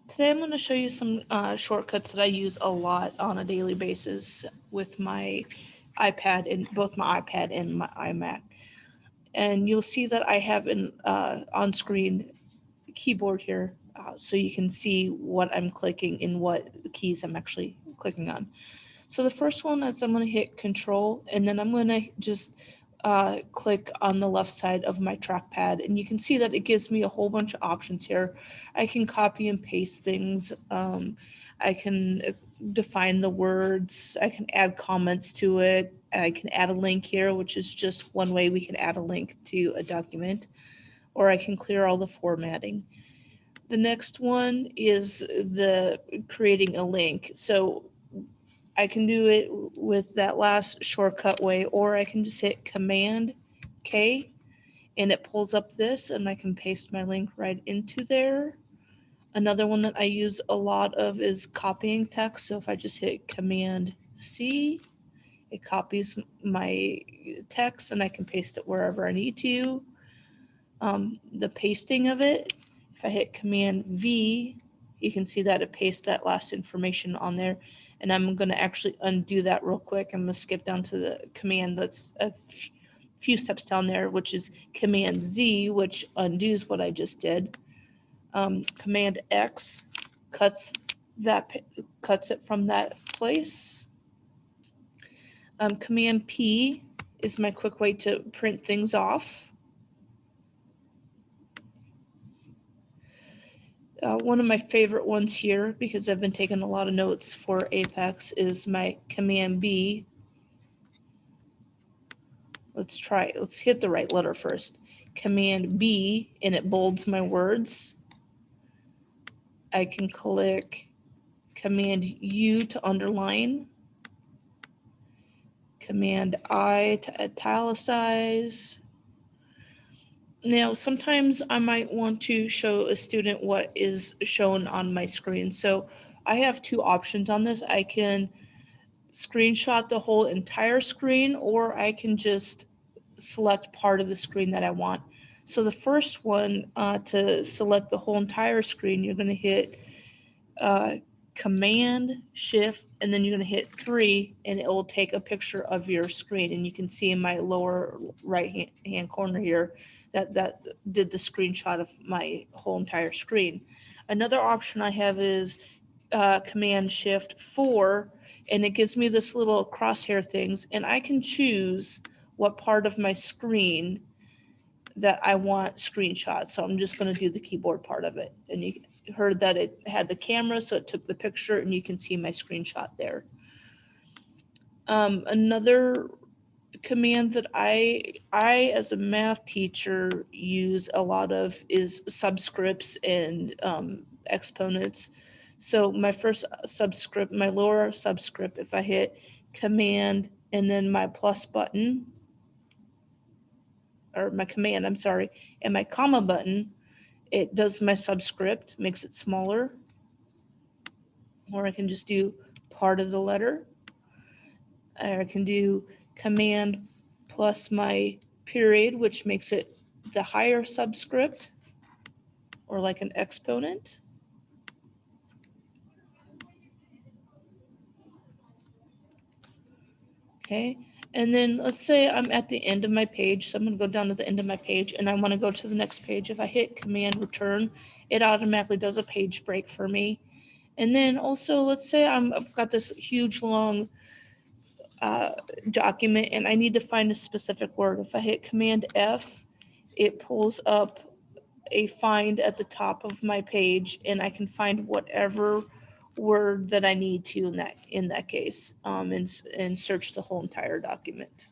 Today I'm going to show you some shortcuts that I use a lot on a daily basis with my iPad and both my iPad and my iMac. And you'll see that I have an on-screen keyboard here, so you can see what I'm clicking and what keys I'm actually clicking on. So the first one is I'm going to hit Control, and then I'm going to just click on the left side of my trackpad, and you can see that it gives me a whole bunch of options here. I can copy and paste things. I can define the words. I can add comments to it. I can add a link here, which is just one way we can add a link to a document, or I can clear all the formatting. The next one is the creating a link. So I can do it with that last shortcut way, or I can just hit Command K and it pulls up this and I can paste my link right into there. Another one that I use a lot of is copying text. So if I just hit Command C, it copies my text and I can paste it wherever I need to. The pasting of it, if I hit Command V, you can see that it pastes that last information on there. And I'm going to actually undo that real quick. I'm going to skip down to the command that's a few steps down there, which is Command Z, which undoes what I just did. Command X cuts it from that place. Command P is my quick way to print things off. One of my favorite ones here, because I've been taking a lot of notes for Apex, is my Command B. Let's hit the right letter first. Command B, and it bolds my words. I can click Command U to underline. Command I to italicize. Now, sometimes I might want to show a student what is shown on my screen. So I have two options on this. I can screenshot the whole entire screen, or I can just select part of the screen that I want. So the first one, to select the whole entire screen, you're going to hit Command Shift, and then you're going to hit 3, and it will take a picture of your screen. And you can see in my lower right hand corner here that did the screenshot of my whole entire screen. Another option I have is Command Shift 4, and it gives me this little crosshair things, and I can choose what part of my screen that I want screenshot. So I'm just going to do the keyboard part of it. And you heard that it had the camera, so it took the picture, and you can see my screenshot there. Another command that I as a math teacher use a lot of is subscripts and exponents. So my first subscript, my lower subscript, if I hit Command and then my plus button, or my command, I'm sorry, and my comma button, it does my subscript, makes it smaller. Or I can just do part of the letter. I can do Command plus my period, which makes it the higher subscript, or like an exponent. Okay, and then let's say I'm at the end of my page, so I'm going to go down to the end of my page, and I want to go to the next page. If I hit Command Return, it automatically does a page break for me. And then also, let's say I've got this huge long document, and I need to find a specific word. If I hit Command F, it pulls up a find at the top of my page, and I can find whatever word that I need to in that case, and search the whole entire document.